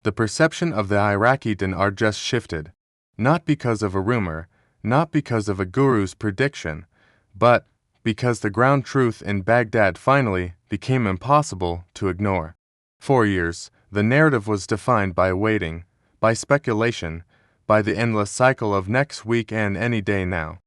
The perception of the Iraqi dinar just shifted, not because of a rumor, not because of a guru's prediction, but because the ground truth in Baghdad finally became impossible to ignore. For years, the narrative was defined by waiting, by speculation, by the endless cycle of next week and any day now.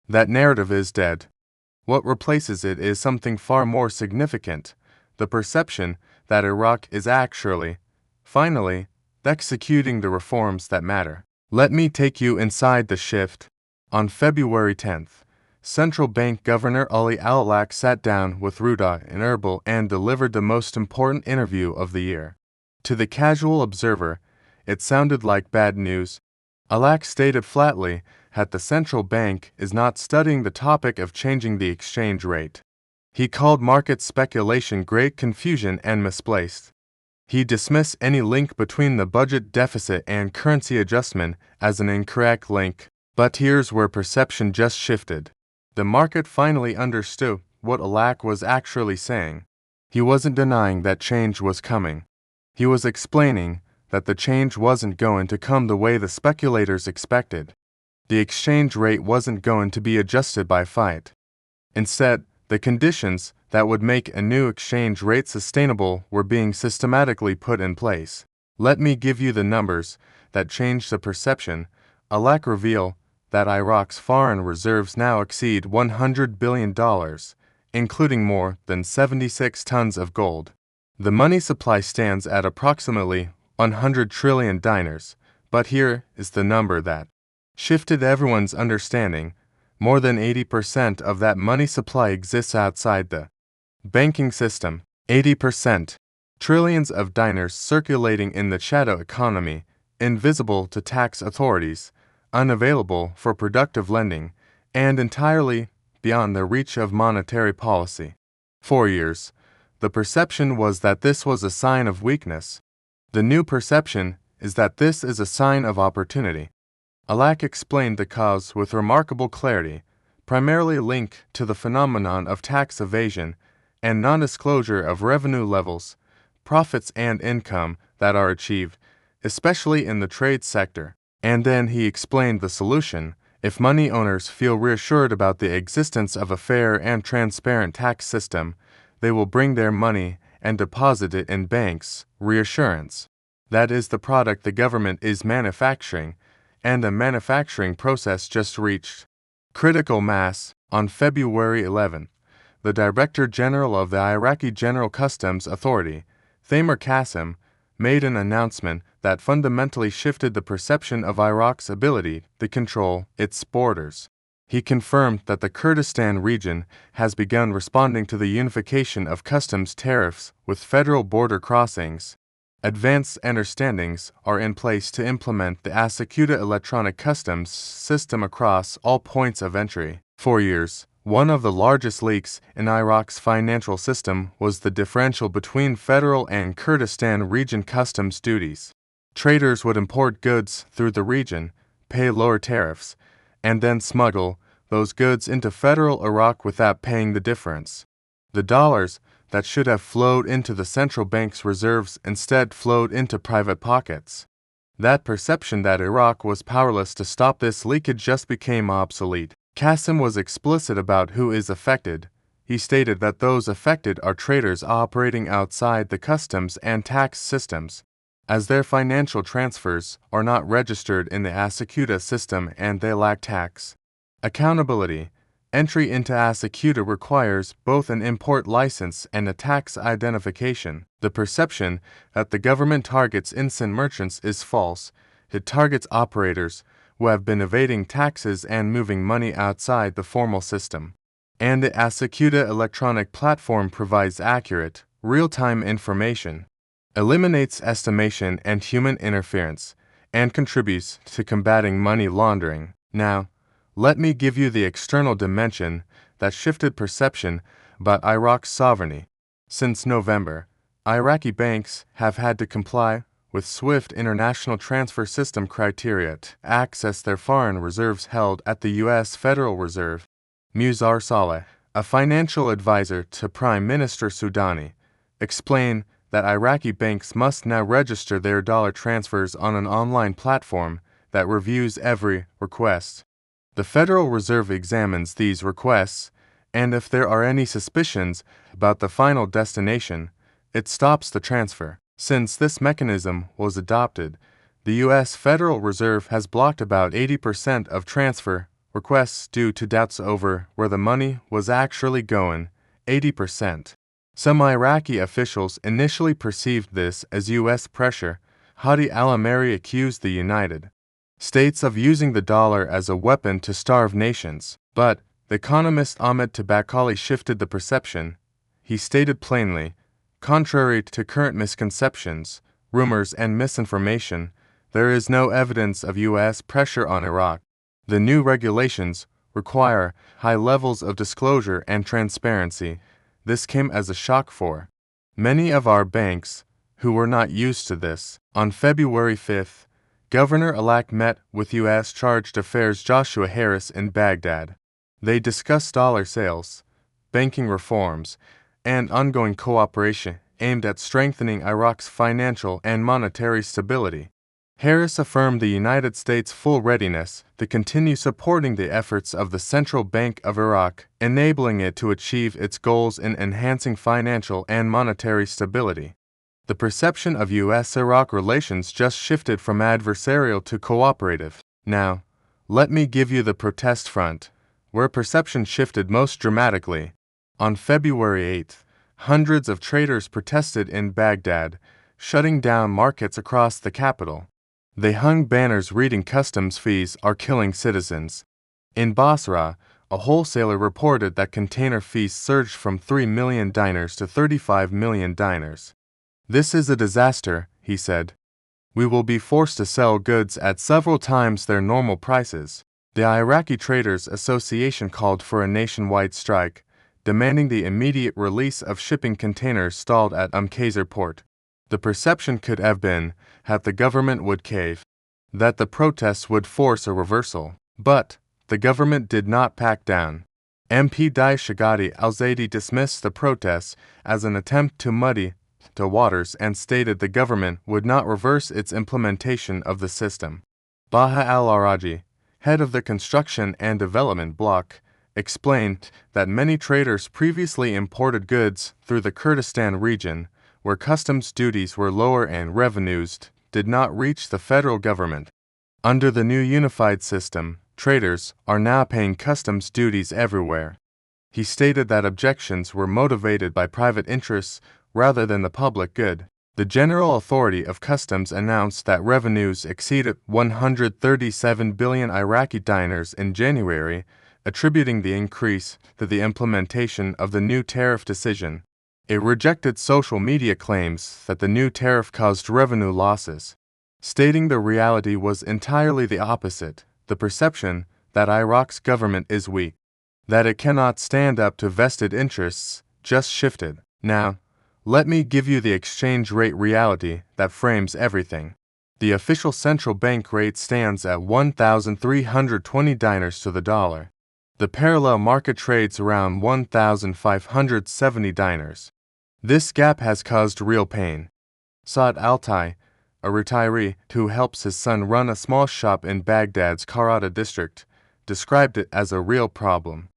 That narrative is dead. What replaces it is something far more significant, the perception that Iraq is actually, finally, executing the reforms that matter. Let me take you inside the shift. On February 10th, Central Bank Governor Ali Alaq sat down with Ruda in Erbil and delivered the most important interview of the year. To the casual observer, it sounded like bad news. Alaq stated flatly that the central bank is not studying the topic of changing the exchange rate. He called market speculation great confusion and misplaced. He dismissed any link between the budget deficit and currency adjustment as an incorrect link. But here's where perception just shifted. The market finally understood what Alaq was actually saying. He wasn't denying that change was coming. He was explaining that the change wasn't going to come the way the speculators expected. The exchange rate wasn't going to be adjusted by fight. Instead, the conditions that would make a new exchange rate sustainable were being systematically put in place. Let me give you the numbers that changed the perception. Alaq revealed that Iraq's foreign reserves now exceed $100 billion, including more than 76 tons of gold. The money supply stands at approximately 100 trillion dinars, but here is the number that shifted everyone's understanding. More than 80% of that money supply exists outside the banking system. 80%. Trillions of dinars circulating in the shadow economy, invisible to tax authorities, unavailable for productive lending, and entirely beyond the reach of monetary policy. For years, the perception was that this was a sign of weakness. The new perception is that this is a sign of opportunity. Alaq explained the cause with remarkable clarity, primarily linked to the phenomenon of tax evasion and non-disclosure of revenue levels, profits and income that are achieved, especially in the trade sector. And then he explained the solution. If money owners feel reassured about the existence of a fair and transparent tax system, they will bring their money and deposit it in banks. Reassurance. That is the product the government is manufacturing, and the manufacturing process just reached critical mass. On February 11th, the Director General of the Iraqi General Customs Authority, Thamer Qasim, made an announcement that fundamentally shifted the perception of Iraq's ability to control its borders. He confirmed that the Kurdistan region has begun responding to the unification of customs tariffs with federal border crossings. Advanced understandings are in place to implement the ASYCUDA electronic customs system across all points of entry. For years, one of the largest leaks in Iraq's financial system was the differential between federal and Kurdistan region customs duties. Traders would import goods through the region, pay lower tariffs, and then smuggle those goods into federal Iraq without paying the difference. The dollars that should have flowed into the central bank's reserves instead flowed into private pockets. That perception that Iraq was powerless to stop this leakage just became obsolete. Qasim was explicit about who is affected. He stated that those affected are traders operating outside the customs and tax systems, as their financial transfers are not registered in the ASYCUDA system and they lack tax accountability. Entry into ASYCUDA requires both an import license and a tax identification. The perception that the government targets innocent merchants is false. It targets operators who have been evading taxes and moving money outside the formal system. And the ASYCUDA electronic platform provides accurate, real-time information, eliminates estimation and human interference, and contributes to combating money laundering. Now, let me give you the external dimension that shifted perception about Iraq's sovereignty. Since November, Iraqi banks have had to comply with SWIFT international transfer system criteria to access their foreign reserves held at the U.S. Federal Reserve. Musar Saleh, a financial advisor to Prime Minister Sudani, explained that Iraqi banks must now register their dollar transfers on an online platform that reviews every request. The Federal Reserve examines these requests, and if there are any suspicions about the final destination, it stops the transfer. Since this mechanism was adopted, the U.S. Federal Reserve has blocked about 80% of transfer requests due to doubts over where the money was actually going. 80%. Some Iraqi officials initially perceived this as U.S. pressure. Hadi al-Ameri accused the United States of using the dollar as a weapon to starve nations, but the economist Ahmed Tabakali shifted the perception. He stated plainly, contrary to current misconceptions, rumors, and misinformation, there is no evidence of U.S. pressure on Iraq. The new regulations require high levels of disclosure and transparency. This came as a shock for many of our banks, who were not used to this. On February 5th, Governor Alaq met with U.S. Chargé d'Affaires Joshua Harris in Baghdad. They discussed dollar sales, banking reforms, and ongoing cooperation aimed at strengthening Iraq's financial and monetary stability. Harris affirmed the United States' full readiness to continue supporting the efforts of the Central Bank of Iraq, enabling it to achieve its goals in enhancing financial and monetary stability. The perception of U.S.-Iraq relations just shifted from adversarial to cooperative. Now, let me give you the protest front, where perception shifted most dramatically. On February 8th, hundreds of traders protested in Baghdad, shutting down markets across the capital. They hung banners reading "Customs fees are killing citizens." In Basra, a wholesaler reported that container fees surged from 3 million dinars to 35 million dinars. "This is a disaster," he said. "We will be forced to sell goods at several times their normal prices." The Iraqi Traders Association called for a nationwide strike, demanding the immediate release of shipping containers stalled at Qasr port. The perception could have been that the government would cave, that the protests would force a reversal. But the government did not back down. MP Shagadi al-Zaidi dismissed the protests as an attempt to muddy the waters and stated the government would not reverse its implementation of the system. Baha al-Araji, head of the Construction and Development Bloc, explained that many traders previously imported goods through the Kurdistan region, where customs duties were lower and revenues did not reach the federal government. Under the new unified system, traders are now paying customs duties everywhere. He stated that objections were motivated by private interests rather than the public good. The General Authority of Customs announced that revenues exceeded 137 billion Iraqi dinars in January, attributing the increase to the implementation of the new tariff decision. It rejected social media claims that the new tariff caused revenue losses, stating the reality was entirely the opposite. The perception that Iraq's government is weak, that it cannot stand up to vested interests, just shifted. Now, let me give you the exchange rate reality that frames everything. The official central bank rate stands at 1,320 dinars to the dollar. The parallel market trades around 1,570 dinars. This gap has caused real pain. Saad Altai, a retiree who helps his son run a small shop in Baghdad's Karada district, described it as a real problem.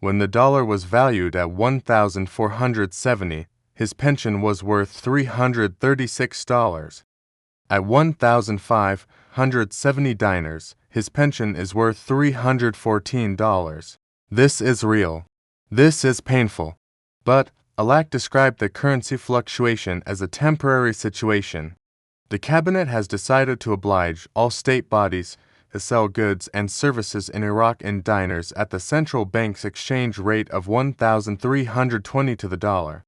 When the dollar was valued at 1,470, his pension was worth $336. At 1,570 dinars, his pension is worth $314. This is real. This is painful. But Alaq described the currency fluctuation as a temporary situation. The cabinet has decided to oblige all state bodies to sell goods and services in Iraq in dinars at the central bank's exchange rate of 1,320 to the dollar.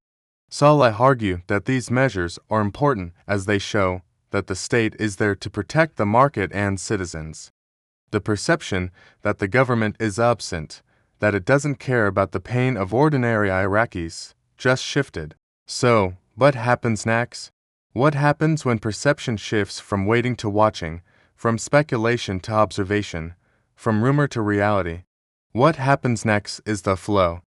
Saleh argued that these measures are important as they show that the state is there to protect the market and citizens. The perception that the government is absent, that it doesn't care about the pain of ordinary Iraqis, just shifted. So, what happens next? What happens when perception shifts from waiting to watching, from speculation to observation, from rumor to reality? What happens next is the flow.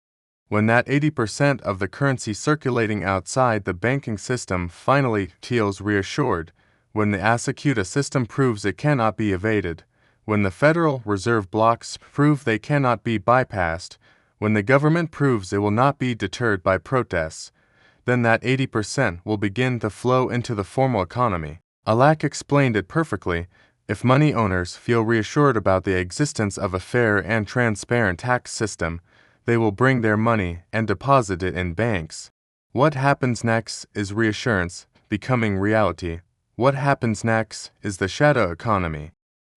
when that 80% of the currency circulating outside the banking system finally feels reassured, when the ASYCUDA system proves it cannot be evaded, when the Federal Reserve blocks prove they cannot be bypassed, when the government proves it will not be deterred by protests, then that 80% will begin to flow into the formal economy. Alaq explained it perfectly. If money owners feel reassured about the existence of a fair and transparent tax system, they will bring their money and deposit it in banks. What happens next is reassurance becoming reality. What happens next is the shadow economy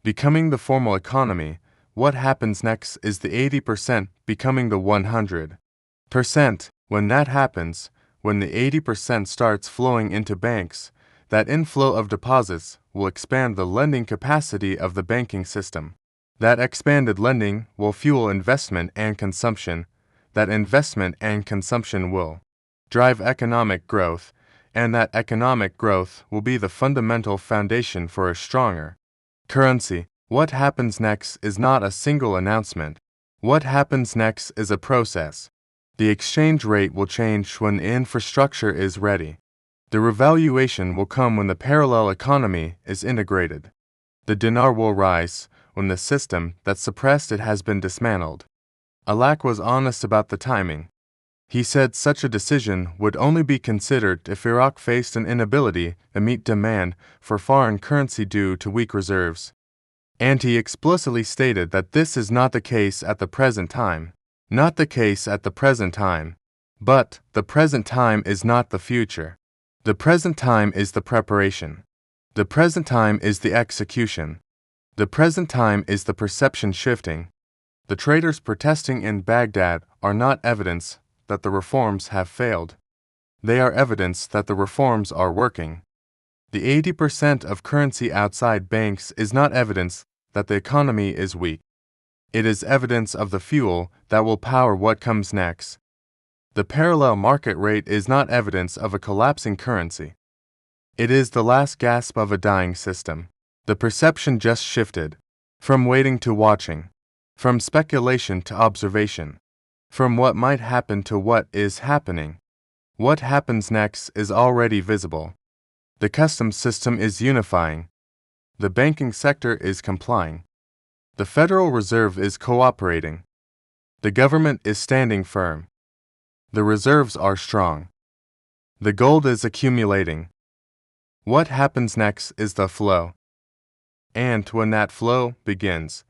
becoming the formal economy. What happens next is the 80% becoming the 100%. When that happens, when the 80% starts flowing into banks, that inflow of deposits will expand the lending capacity of the banking system. That expanded lending will fuel investment and consumption. That investment and consumption will drive economic growth, and that economic growth will be the fundamental foundation for a stronger currency. What happens next is not a single announcement. What happens next is a process. The exchange rate will change when the infrastructure is ready. The revaluation will come when the parallel economy is integrated. The dinar will rise when the system that suppressed it has been dismantled. Alaq was honest about the timing. He said such a decision would only be considered if Iraq faced an inability to meet demand for foreign currency due to weak reserves. And he explicitly stated that this is not the case at the present time. Not the case at the present time. But the present time is not the future. The present time is the preparation. The present time is the execution. The present time is the perception shifting. The traders protesting in Baghdad are not evidence that the reforms have failed. They are evidence that the reforms are working. The 80% of currency outside banks is not evidence that the economy is weak. It is evidence of the fuel that will power what comes next. The parallel market rate is not evidence of a collapsing currency. It is the last gasp of a dying system. The perception just shifted. From waiting to watching. From speculation to observation. From what might happen to what is happening. What happens next is already visible. The customs system is unifying. The banking sector is complying. The Federal Reserve is cooperating. The government is standing firm. The reserves are strong. The gold is accumulating. What happens next is the flow. And when that flow begins,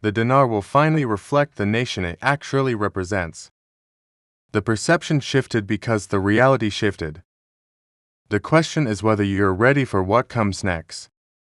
the dinar will finally reflect the nation it actually represents. The perception shifted because the reality shifted. The question is whether you're ready for what comes next.